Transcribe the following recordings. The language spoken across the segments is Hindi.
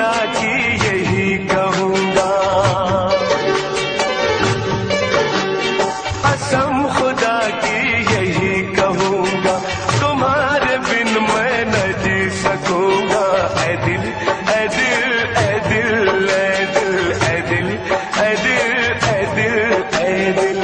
खुदा की यही कहूँगा, कसम खुदा की यही कहूँगा, तुम्हारे बिन मैं न जी सकूँगा। ऐ दिल ऐ दिल ऐ दिल ऐ दिल ऐ दिल ऐ दिल ऐ दिल ऐ दिल।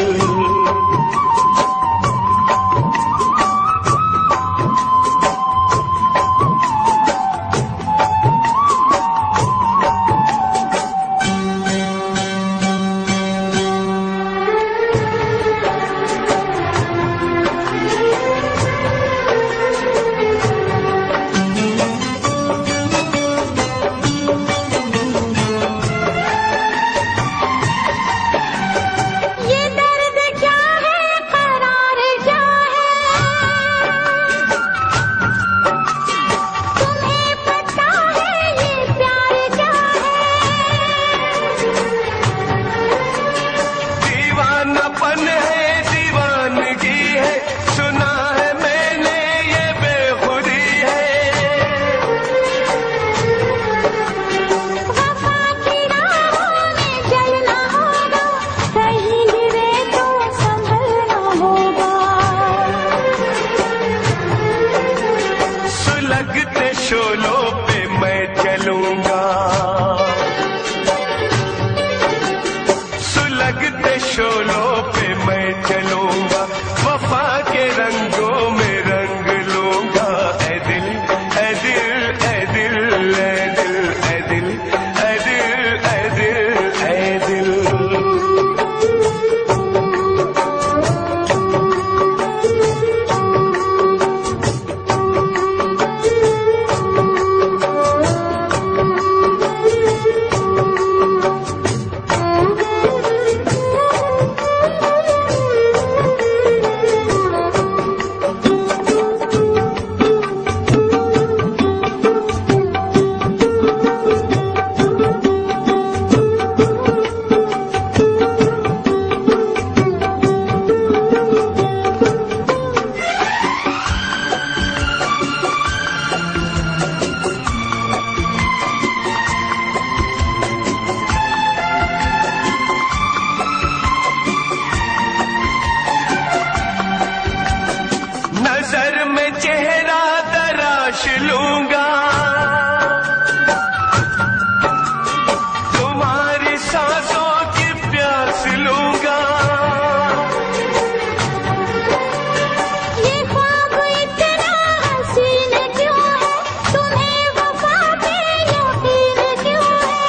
लगते शोलों पे मैं चलूंगा, सुलगते शोलों पे मैं चलूंगा, वफा के रंगों में रंग लूंगा। ऐ दिल ऐ दिल ऐ दिल ऐ दिल ऐ दिल ऐ दिल ऐ दिल ऐ दिल। नजर में चेहरा तराश लूंगा, तुम्हारी सांसों की प्यास लूंगा। ये ख्वाब इतना हसीन क्यों है, तुम्हें वफा पे यकीन क्यों है।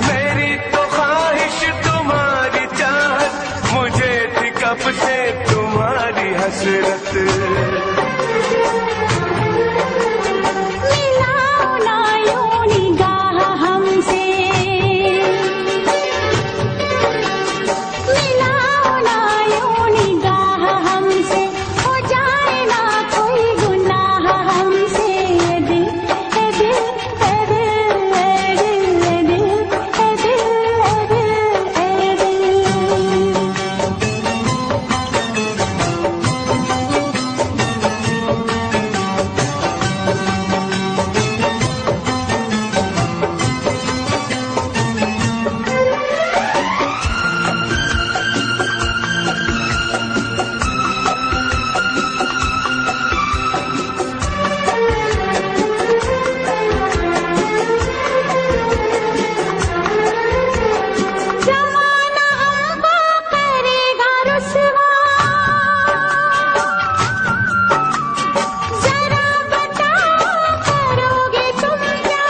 मेरी तो ख्वाहिश तुम्हारी चाहत, मुझे कब से तुम्हारी हसरत। मिलाओ ना यूं निगाह हमसे, मिलाओ ना यूं निगाह हमसे, हो जाए ना कोई गुनाह हमसे। ए दिल ए दिल ए दिल ए दिल ए दिल ए दिल ए दिल ए दिल। जमाना हमको करेगा रुसवा, जरा बताओ करोगे तुम क्या।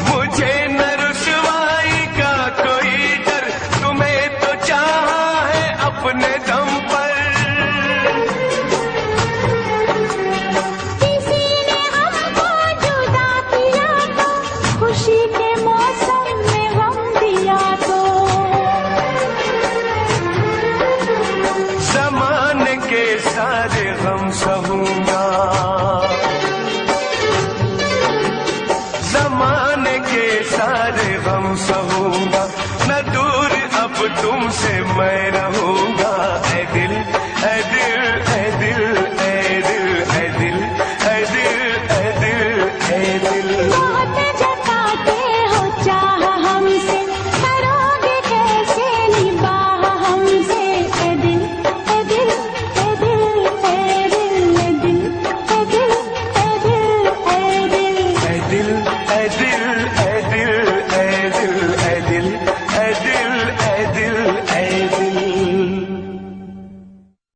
मुझे न रुसवाई का कोई डर, तुम्हें तो चाहा है अपने दम पर। किसी ने हमको जुदा किया तो, खुशी के मौसम में गम दिया तो। ज़माने के सारे गम सहूंगा, ज़माने के सारे गम सहूंगा। न दूर अब तुमसे मैं